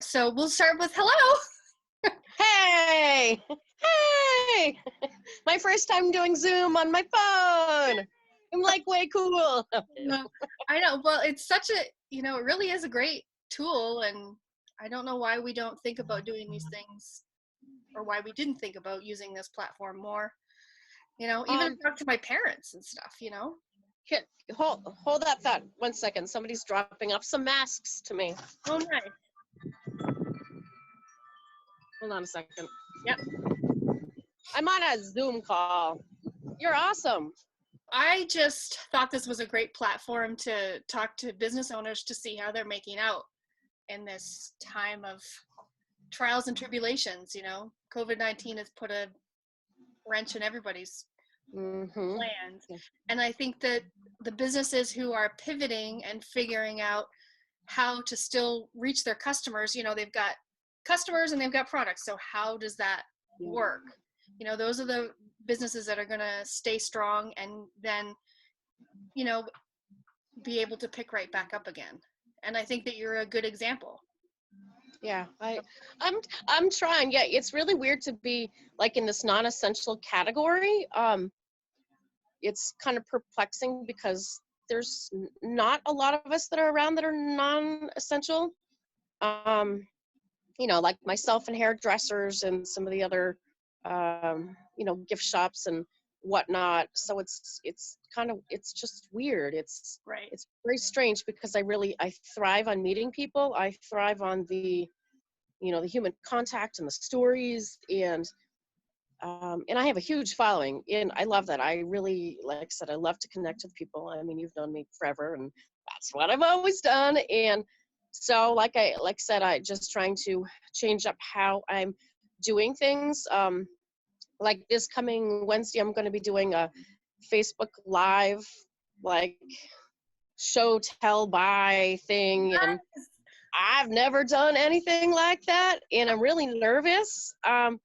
So we'll start with hello. Hey! Hey! My first time doing Zoom on my phone. I'm like way cool. I know. Well, it's such a, it really is a great tool. And I don't know why we don't think about doing these things, or why we didn't think about using this platform more. Even talk to my parents and stuff, Here, hold that thought 1 second. Somebody's dropping off some masks to me. Oh, nice. Hold on a second. Yep. I'm on a Zoom call. You're awesome. I just thought this was a great platform to talk to business owners to see how they're making out in this time of trials and tribulations. COVID-19 has put a wrench in everybody's plans. Yeah. And I think that the businesses who are pivoting and figuring out how to still reach their customers, they've got customers and they've got products. So how does that work? Those are the businesses that are going to stay strong and then, be able to pick right back up again. And I think that you're a good example. Yeah, I'm trying. Yeah, it's really weird to be like in this non-essential category. It's kind of perplexing because there's not a lot of us that are around that are non-essential. Like myself and hairdressers and some of the other, gift shops and whatnot. So it's just weird. It's right. It's very strange because I thrive on meeting people. I thrive on the human contact and the stories and I have a huge following and I love that. I really, like I said, I love to connect with people. I mean, you've known me forever and that's what I've always done. And so like I said, I just trying to change up how I'm doing things. Like this coming Wednesday, I'm going to be doing a Facebook Live, like show, tell, buy thing. And I've never done anything like that. And I'm really nervous. I've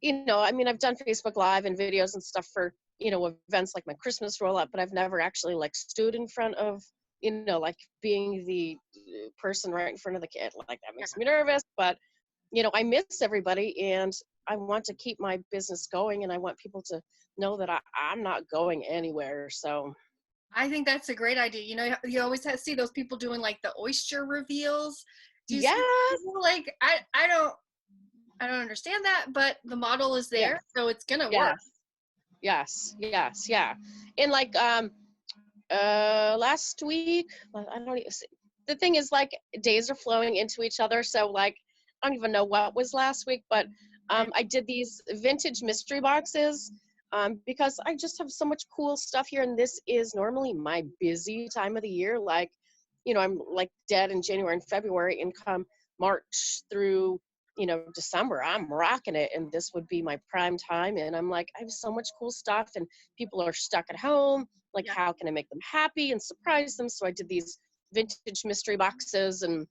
done Facebook Live and videos and stuff for, events like my Christmas roll-up, but I've never actually like stood in front of, like being the person right in front of the kid. Like that makes me nervous, but, I miss everybody and I want to keep my business going and I want people to know that I'm not going anywhere. So I think that's a great idea. You always see those people doing like the oyster reveals. Yes. Like I don't understand that, but the model is there, so it's gonna work. Yes. Yeah. And like last week, I don't even see. The thing is like days are flowing into each other, so like I don't even know what was last week, but I did these vintage mystery boxes because I just have so much cool stuff here, and this is normally my busy time of the year. Like, I'm like dead in January and February, and come March through December, I'm rocking it, and this would be my prime time. And I'm like, I have so much cool stuff, and people are stuck at home. Like, how can I make them happy and surprise them? So I did these vintage mystery boxes and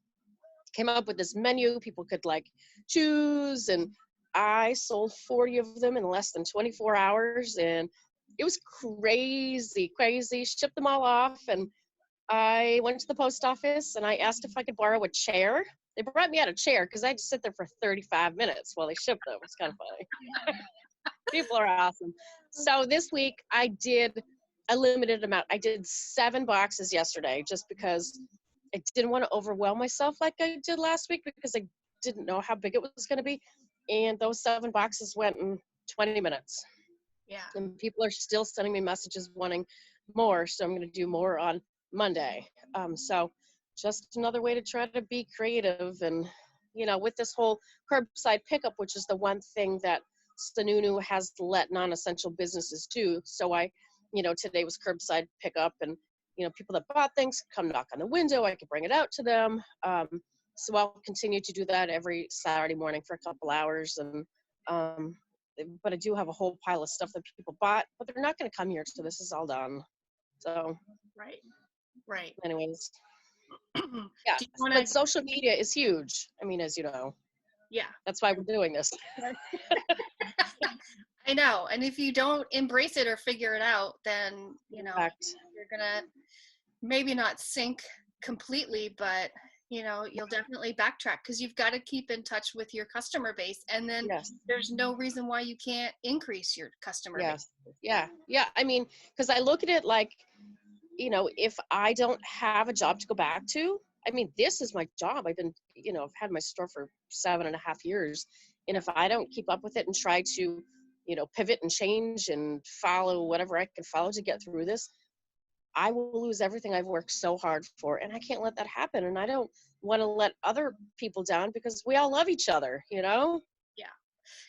came up with this menu people could like choose, and I sold 40 of them in less than 24 hours, and it was crazy. Shipped them all off, and I went to the post office and I asked if I could borrow a chair. They brought me out a chair because I had to sit there for 35 minutes while they shipped them. It's kind of funny. People are awesome. So this week I did a limited amount. I did 7 boxes yesterday just because I didn't want to overwhelm myself like I did last week because I didn't know how big it was going to be. And those 7 boxes went in 20 minutes. Yeah. And people are still sending me messages wanting more. So I'm going to do more on Monday. So just another way to try to be creative. And, with this whole curbside pickup, which is the one thing that Sununu has let non-essential businesses do. So today was curbside pickup, and people that bought things come knock on the window. I could bring it out to them. So I'll continue to do that every Saturday morning for a couple hours. And but I do have a whole pile of stuff that people bought, but they're not going to come here till this is all done. So right. Anyways, yeah. But social media is huge. I mean, as you know. Yeah. That's why we're doing this. I know. And if you don't embrace it or figure it out, then, you're going to maybe not sink completely, but, you know, you'll definitely backtrack because you've got to keep in touch with your customer base. And then Yes. there's no reason why you can't increase your customer base. Yes. Yeah. Yeah. I mean, because I look at it like, if I don't have a job to go back to, I mean, this is my job. I've had my store for 7.5 years. And if I don't keep up with it and try to, pivot and change and follow whatever I can follow to get through this, I will lose everything I've worked so hard for. And I can't let that happen. And I don't want to let other people down because we all love each other, Yeah.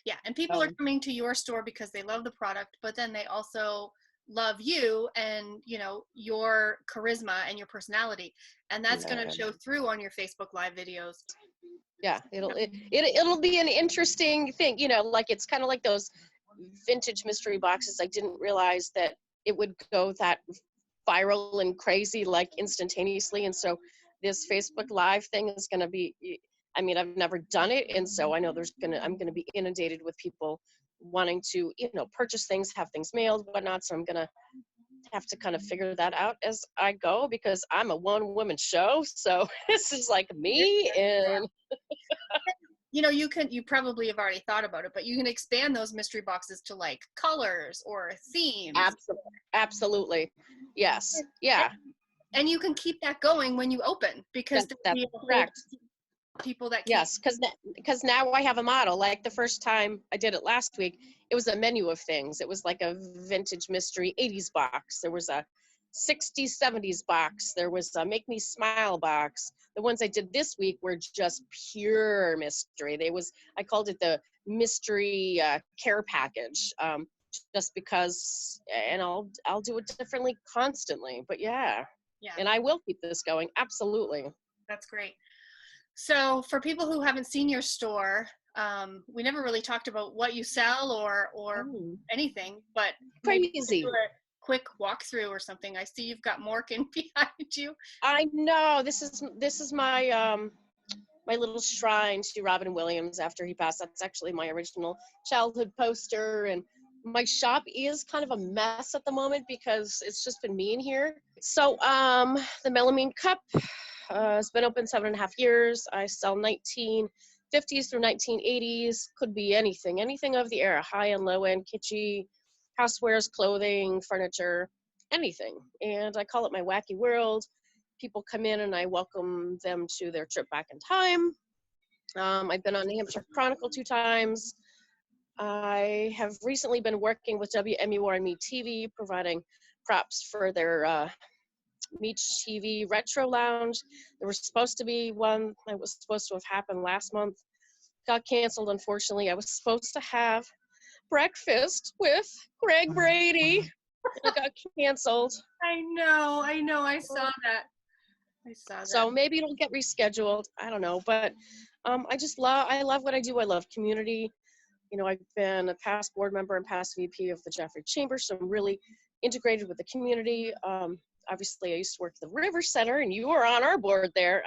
Yeah. And people are coming to your store because they love the product, but then they also love you and, you know, your charisma and your personality. And that's going to Yeah. show through on your Facebook Live videos. Yeah, it'll be an interesting thing, like it's kind of like those vintage mystery boxes. I didn't realize that it would go that viral and crazy like instantaneously, and so this Facebook Live thing is going to be, I mean, I've never done it, and so I know I'm going to be inundated with people wanting to, purchase things, have things mailed, whatnot, so I'm going to have to kind of figure that out as I go because I'm a one-woman show, so this is like me. And You know, you probably have already thought about it, but you can expand those mystery boxes to like colors or themes. Absolutely. Yes. Yeah. And you can keep that going when you open because there'll be a whole Correct. people that can't. Yes, because now I have a model. Like the first time I did it last week, it was a menu of things. It was like a vintage mystery 80s box. There was a 60s, 70s box. There was a Make Me Smile box. The ones I did this week were just pure mystery. I called it the mystery care package, just because, and I'll do it differently constantly. But yeah, and I will keep this going. Absolutely. That's great. So for people who haven't seen your store, we never really talked about what you sell or anything, but crazy. Do a quick walkthrough or something. I see you've got Morgan behind you. I know this is my my little shrine to Robin Williams after he passed. That's actually my original childhood poster, and my shop is kind of a mess at the moment because it's just been me in here. So the Melamine cup has been open 7.5 years. I sell 1950s through 1980s. Could be anything of the era, high and low end, kitschy, housewares, clothing, furniture, anything. And I call it my wacky world. People come in and I welcome them to their trip back in time. I've been on the Hampshire Chronicle 2 times. I have recently been working with WMUR and Me TV, providing props for their Me TV Retro Lounge. There was supposed to be one that was supposed to have happened last month. Got canceled, unfortunately. I was supposed to have breakfast with Greg Brady. It got canceled. I know. I saw that. So maybe it'll get rescheduled. I don't know, but I love what I do. I love community. You know, I've been a past board member and past VP of the Jeffrey Chamber, so I'm really integrated with the community. Obviously, I used to work at the River Center, and you were on our board there.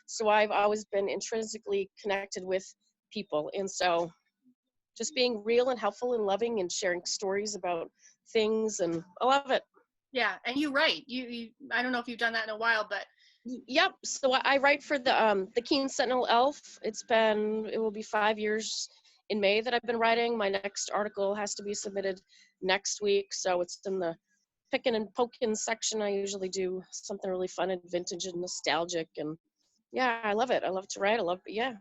So I've always been intrinsically connected with people, and so just being real and helpful and loving and sharing stories about things, and I love it. Yeah, and you write. You I don't know if you've done that in a while, but yep. So I write for the Keene Sentinel Elf. It will be 5 years in May that I've been writing. My next article has to be submitted next week, so it's in the picking and poking section. I usually do something really fun and vintage and nostalgic, and yeah, I love it. I love to write. Yeah.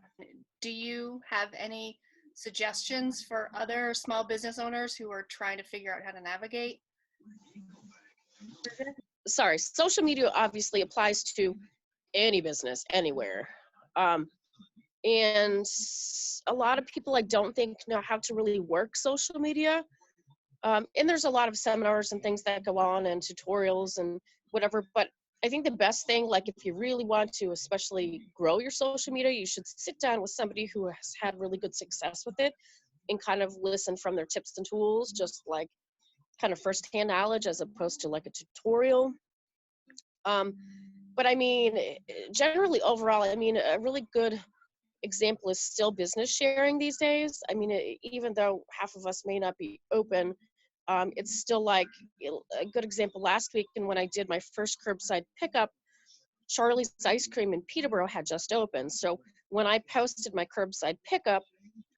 Do you have any suggestions for other small business owners who are trying to figure out how to navigate? Sorry, social media obviously applies to any business anywhere. And a lot of people I don't think know how to really work social media. And there's a lot of seminars and things that go on and tutorials and whatever, but I think the best thing, like if you really want to especially grow your social media, you should sit down with somebody who has had really good success with it and kind of listen from their tips and tools, just like kind of firsthand knowledge as opposed to like a tutorial. But I mean, generally overall, I mean, a really good example is still business sharing these days. I mean, even though half of us may not be open, it's still like a good example last week. And when I did my first curbside pickup Charlie's Ice Cream in Peterborough had just opened. So when I posted my curbside pickup,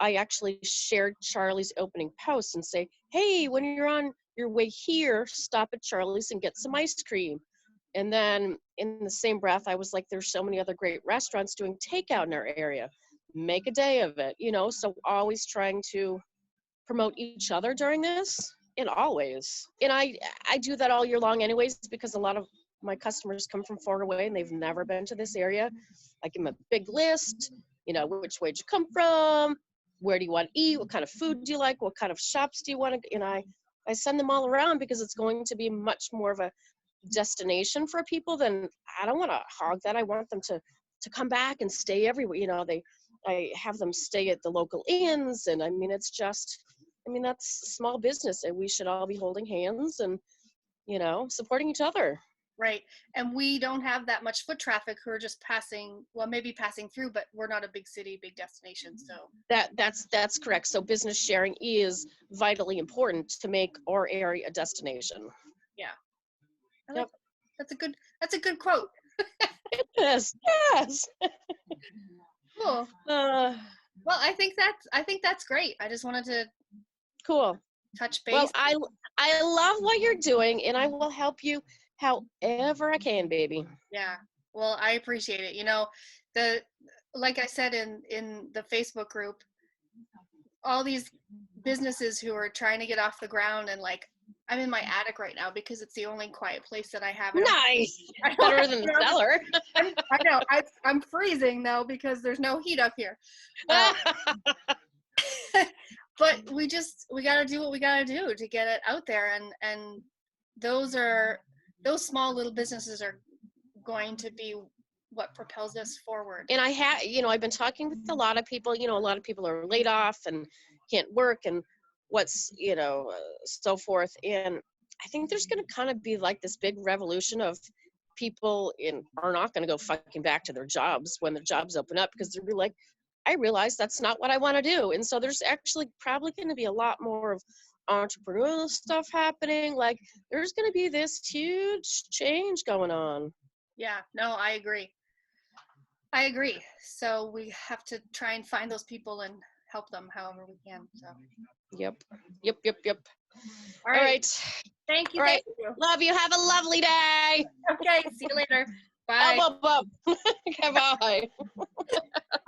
I actually shared Charlie's opening post and say, hey, when you're on your way here, stop at Charlie's and get some ice cream. And then in the same breath, I was like, there's so many other great restaurants doing takeout in our area. Make a day of it, you know? So always trying to promote each other during this, and always. And I do that all year long anyways, because a lot of my customers come from far away and they've never been to this area. I give them a big list, you know, which way did you come from? Where do you want to eat? What kind of food do you like? What kind of shops do you want to, and I send them all around because it's going to be much more of a destination for people. Than I don't want to hog that. I want them to come back and stay everywhere. You know, I have them stay at the local inns, and I mean, it's just, I mean, that's small business, and we should all be holding hands and, you know, supporting each other. Right. And we don't have that much foot traffic who are just passing, well, maybe passing through, but we're not a big city, big destination. So That's correct. So business sharing is vitally important to make our area a destination. yeah. Yep. That's a good quote. Yes. Cool. Well, I think that's great. I just wanted to cool. touch base. Well, I love what you're doing, and I will help you however I can, baby. Yeah. Well, I appreciate it. You know, like I said in the Facebook group, all these businesses who are trying to get off the ground, and like, I'm in my attic right now because it's the only quiet place that I have. Nice. Better than the cellar. I know. I'm freezing though because there's no heat up here. But we got to do what we got to do to get it out there, and those small little businesses are going to be what propels us forward. And I've been talking with a lot of people. You know, a lot of people are laid off and can't work, and what's, you know, so forth. And I think there's going to kind of be like this big revolution of people are not going to go fucking back to their jobs when their jobs open up, because they'll be like, I realize that's not what I want to do. And so there's actually probably going to be a lot more of entrepreneurial stuff happening. Like, there's going to be this huge change going on. Yeah, no, I agree. So we have to try and find those people and help them however we can. So. Yep. All right. right. Thank you. All right. Thank you. Love you. Have a lovely day. Okay. See you later. Bye. Bye. Okay, bye.